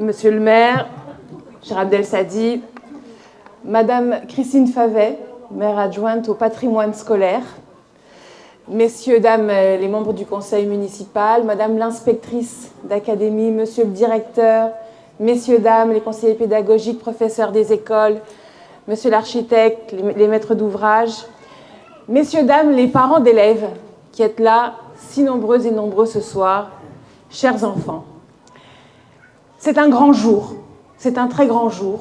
Monsieur le maire, cher Abdel Sadi, Madame Christine Favet, maire adjointe au patrimoine scolaire, Messieurs, dames, les membres du conseil municipal, Madame l'inspectrice d'académie, Monsieur le directeur, Messieurs, dames, les conseillers pédagogiques, professeurs des écoles, Monsieur l'architecte, les maîtres d'ouvrage, Messieurs, dames, les parents d'élèves qui êtes là, si nombreux et nombreux ce soir, chers enfants. C'est un grand jour, c'est un très grand jour.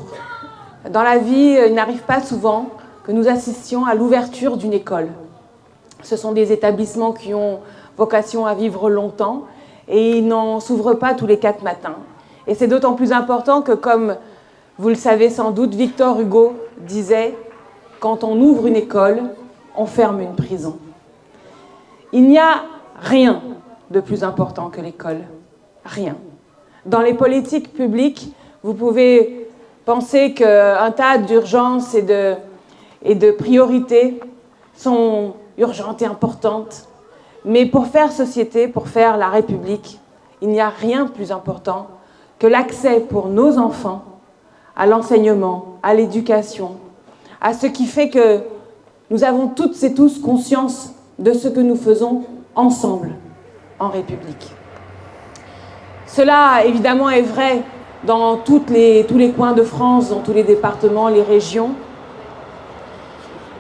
Dans la vie, il n'arrive pas souvent que nous assistions à l'ouverture d'une école. Ce sont des établissements qui ont vocation à vivre longtemps et ils n'en s'ouvrent pas tous les 4 matins. Et c'est d'autant plus important que, comme vous le savez sans doute, Victor Hugo disait « Quand on ouvre une école, on ferme une prison ». Il n'y a rien de plus important que l'école. Rien. Dans les politiques publiques, vous pouvez penser qu'un tas d'urgences et de priorités sont urgentes et importantes. Mais pour faire société, pour faire la République, il n'y a rien de plus important que l'accès pour nos enfants à l'enseignement, à l'éducation, à ce qui fait que nous avons toutes et tous conscience de ce que nous faisons ensemble en République. Cela, évidemment, est vrai dans tous les coins de France, dans tous les départements, les régions.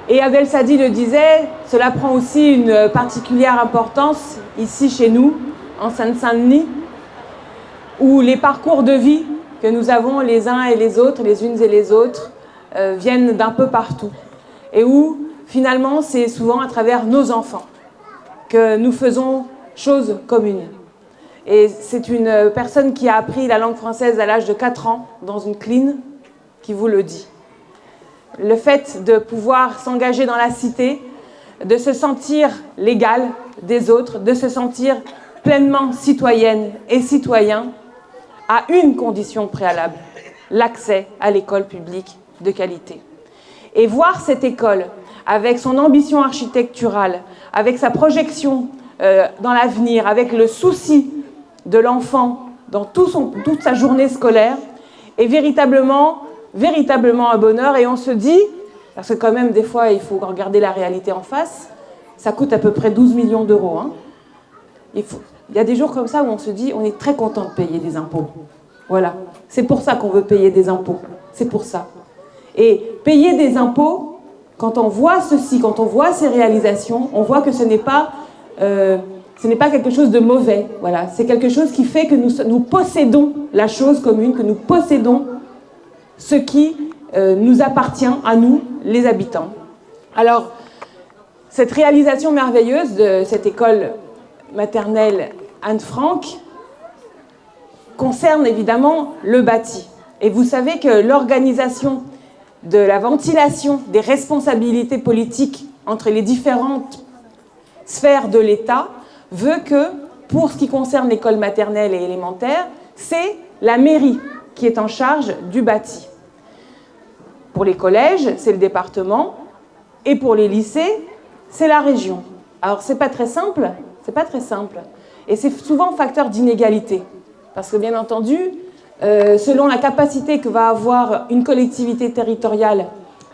Et Abdel Sadi le disait, cela prend aussi une particulière importance ici chez nous, en Seine-Saint-Denis, où les parcours de vie que nous avons les uns et les autres, les unes et les autres, viennent d'un peu partout. Et où, finalement, c'est souvent à travers nos enfants que nous faisons chose commune. Et c'est une personne qui a appris la langue française à l'âge de 4 ans dans une cline qui vous le dit. Le fait de pouvoir s'engager dans la cité, de se sentir l'égal des autres, de se sentir pleinement citoyenne et citoyen, a une condition préalable, l'accès à l'école publique de qualité. Et voir cette école, avec son ambition architecturale, avec sa projection dans l'avenir, avec le souci de l'enfant dans toute sa journée scolaire, est véritablement un bonheur. Et on se dit, parce que quand même des fois il faut regarder la réalité en face, ça coûte à peu près 12 millions d'euros. Hein. Il y a des jours comme ça où on se dit, on est très content de payer des impôts. Voilà, c'est pour ça qu'on veut payer des impôts, c'est pour ça. Et payer des impôts, quand on voit ceci, quand on voit ces réalisations, on voit que ce n'est pas quelque chose de mauvais. Voilà. C'est quelque chose qui fait que nous possédons la chose commune, que nous possédons ce qui nous appartient à nous, les habitants. Alors, cette réalisation merveilleuse de cette école maternelle Anne Frank concerne évidemment le bâti. Et vous savez que l'organisation de la ventilation des responsabilités politiques entre les différentes sphères de l'État veut que, pour ce qui concerne l'école maternelle et élémentaire, c'est la mairie qui est en charge du bâti. Pour les collèges, c'est le département, et pour les lycées, c'est la région. Alors, c'est pas très simple, et c'est souvent facteur d'inégalité, parce que bien entendu, selon la capacité que va avoir une collectivité territoriale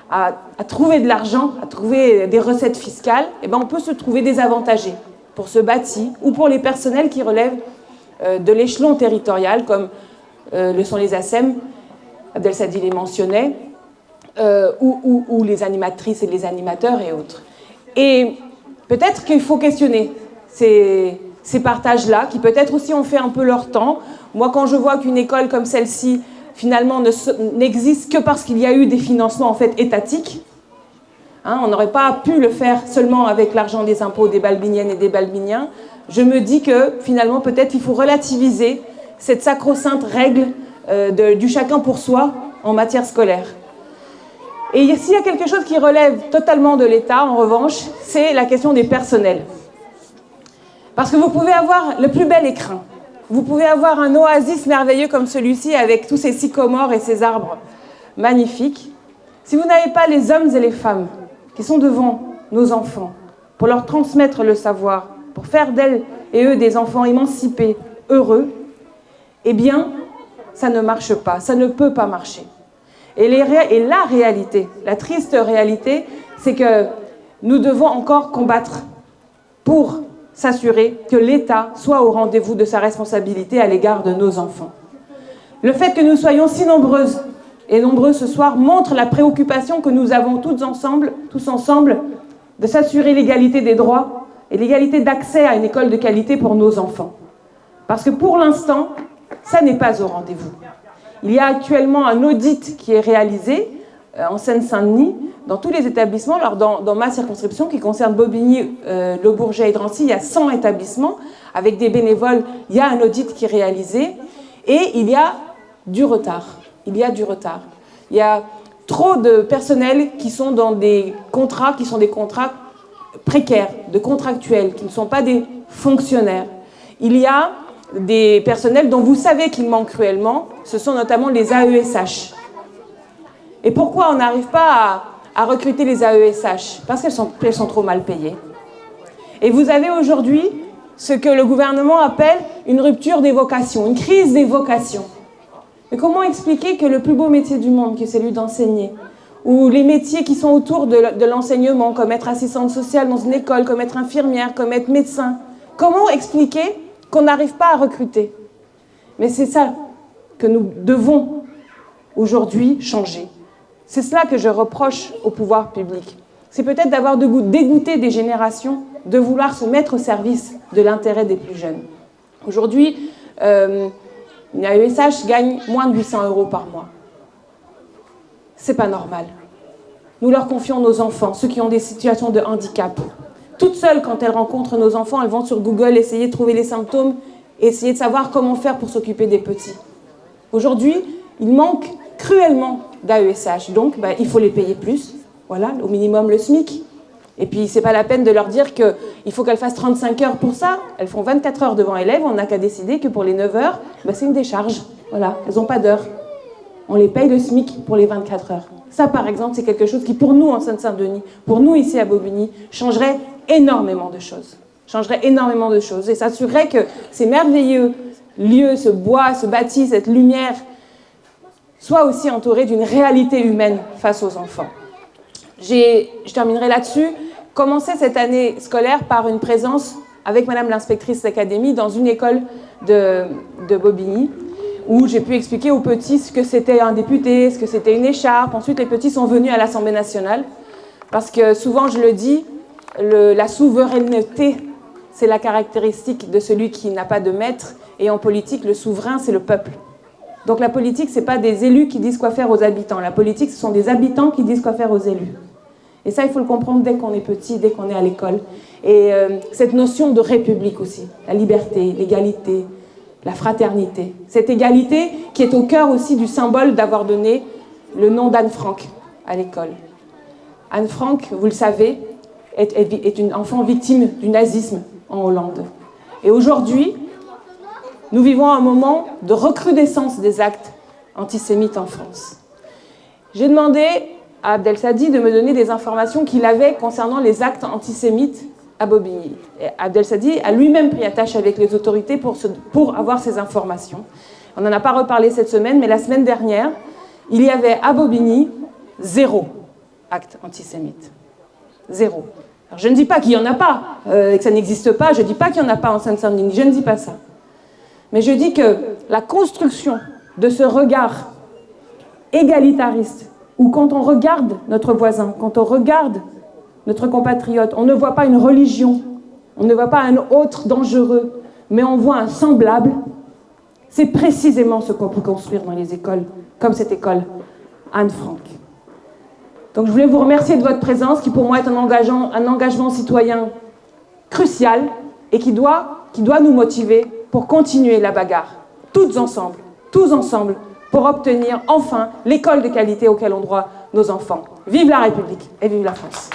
à trouver de l'argent, à trouver des recettes fiscales, eh ben on peut se trouver désavantagé pour ce bâti ou pour les personnels qui relèvent de l'échelon territorial, comme le sont les ASEM, Abdel Sadi les mentionnait, ou les animatrices et les animateurs et autres. Et peut-être qu'il faut questionner ces partages-là, qui peut-être aussi ont fait un peu leur temps. Moi, quand je vois qu'une école comme celle-ci, finalement, n'existe que parce qu'il y a eu des financements en fait étatiques, hein, on n'aurait pas pu le faire seulement avec l'argent des impôts des balbiniennes et des balbiniens, je me dis que finalement, peut-être il faut relativiser cette sacro-sainte règle du chacun pour soi en matière scolaire. Et s'il y a quelque chose qui relève totalement de l'État, en revanche, c'est la question des personnels. Parce que vous pouvez avoir le plus bel écrin, vous pouvez avoir un oasis merveilleux comme celui-ci avec tous ces sycomores et ces arbres magnifiques. Si vous n'avez pas les hommes et les femmes qui sont devant nos enfants pour leur transmettre le savoir, pour faire d'elles et eux des enfants émancipés, heureux, eh bien, ça ne marche pas, ça ne peut pas marcher. Et la réalité, la triste réalité, c'est que nous devons encore combattre pour s'assurer que l'État soit au rendez-vous de sa responsabilité à l'égard de nos enfants. Le fait que nous soyons si nombreuses et nombreux ce soir montre la préoccupation que nous avons tous ensemble, de s'assurer l'égalité des droits et l'égalité d'accès à une école de qualité pour nos enfants. Parce que pour l'instant, ça n'est pas au rendez-vous. Il y a actuellement un audit qui est réalisé en Seine-Saint-Denis, dans tous les établissements. Alors dans ma circonscription, qui concerne Bobigny, Le Bourget et Drancy, il y a 100 établissements. Avec des bénévoles, il y a un audit qui est réalisé. Et il y a du retard. Il y a du retard. Il y a trop de personnel qui sont dans des contrats, qui sont des contrats précaires, de contractuels, qui ne sont pas des fonctionnaires. Il y a des personnels dont vous savez qu'ils manquent cruellement, ce sont notamment les AESH. Et pourquoi on n'arrive pas à recruter les AESH? Parce qu'elles sont trop mal payées. Et vous avez aujourd'hui ce que le gouvernement appelle une rupture des vocations, une crise des vocations. Mais comment expliquer que le plus beau métier du monde, qui est celui d'enseigner, ou les métiers qui sont autour de l'enseignement, comme être assistante sociale dans une école, comme être infirmière, comme être médecin, comment expliquer qu'on n'arrive pas à recruter? Mais c'est ça que nous devons aujourd'hui changer. C'est cela que je reproche au pouvoir public. C'est peut-être d'avoir dégoûté des générations de vouloir se mettre au service de l'intérêt des plus jeunes. Aujourd'hui, une AESH gagne moins de 800 € par mois. C'est pas normal. Nous leur confions nos enfants, ceux qui ont des situations de handicap. Toutes seules, quand elles rencontrent nos enfants, elles vont sur Google essayer de trouver les symptômes et essayer de savoir comment faire pour s'occuper des petits. Aujourd'hui, il manque cruellement d'AESH, donc il faut les payer plus, voilà, au minimum le SMIC. Et puis, c'est pas la peine de leur dire qu'il faut qu'elles fassent 35 heures pour ça. Elles font 24 heures devant élèves, on n'a qu'à décider que pour les 9 heures, c'est une décharge. Voilà, elles n'ont pas d'heure. On les paye le SMIC pour les 24 heures. Ça, par exemple, c'est quelque chose qui, pour nous, en Seine-Saint-Denis, pour nous, ici à Bobigny, changerait énormément de choses. Et s'assurerait que ces merveilleux lieux, ce bois, ce bâti, cette lumière, soient aussi entourés d'une réalité humaine face aux enfants. Je terminerai là-dessus. Commencer cette année scolaire par une présence avec Madame l'inspectrice d'académie dans une école de Bobigny, où j'ai pu expliquer aux petits ce que c'était un député, ce que c'était une écharpe. Ensuite, les petits sont venus à l'Assemblée nationale, parce que souvent, je le dis, la souveraineté, c'est la caractéristique de celui qui n'a pas de maître, et en politique, le souverain, c'est le peuple. Donc la politique, ce n'est pas des élus qui disent quoi faire aux habitants. La politique, ce sont des habitants qui disent quoi faire aux élus. Et ça, il faut le comprendre dès qu'on est petit, dès qu'on est à l'école. Et cette notion de république aussi, la liberté, l'égalité, la fraternité. Cette égalité qui est au cœur aussi du symbole d'avoir donné le nom d'Anne Frank à l'école. Anne Frank, vous le savez, est une enfant victime du nazisme en Hollande. Et aujourd'hui, nous vivons un moment de recrudescence des actes antisémites en France. J'ai demandé à Abdel-Sadi de me donner des informations qu'il avait concernant les actes antisémites à Bobigny. Et Abdel-Sadi a lui-même pris attache avec les autorités pour avoir ces informations. On n'en a pas reparlé cette semaine, mais la semaine dernière, il y avait à Bobigny 0 acte antisémite. 0. Alors je ne dis pas qu'il n'y en a pas, et que ça n'existe pas, je ne dis pas qu'il n'y en a pas en Seine-Saint-Denis, je ne dis pas ça. Mais je dis que la construction de ce regard égalitariste, où quand on regarde notre voisin, quand on regarde notre compatriote, on ne voit pas une religion, on ne voit pas un autre dangereux, mais on voit un semblable, c'est précisément ce qu'on peut construire dans les écoles, comme cette école Anne Frank. Donc je voulais vous remercier de votre présence, qui pour moi est un engagement citoyen crucial, et qui doit nous motiver pour continuer la bagarre, tous ensemble, pour obtenir enfin l'école de qualité auquel ont droit nos enfants. Vive la République et vive la France.